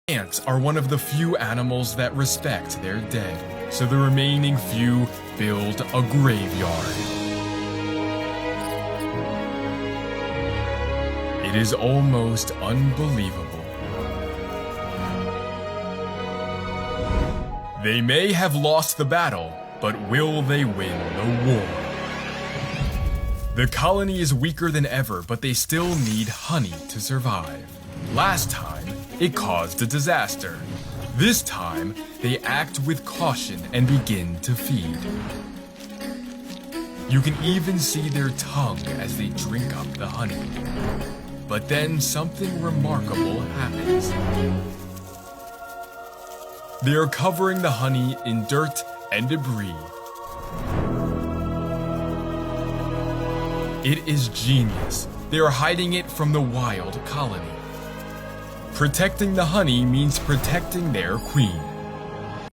Ants are one of the few animals that respect their dead, so the remaining few build a graveyard. It is almost unbelievable. They may have lost the battle, but will they win the war? The colony is weaker than ever, but they still need honey to survive. Last time, it caused a disaster. This time, they act with caution and begin to feed. You can even see their tongue as they drink up the honey. But then something remarkable happens. They are covering the honey in dirt and debris. It is genius. They are hiding it from the wild colony. Protecting the honey means protecting their queen.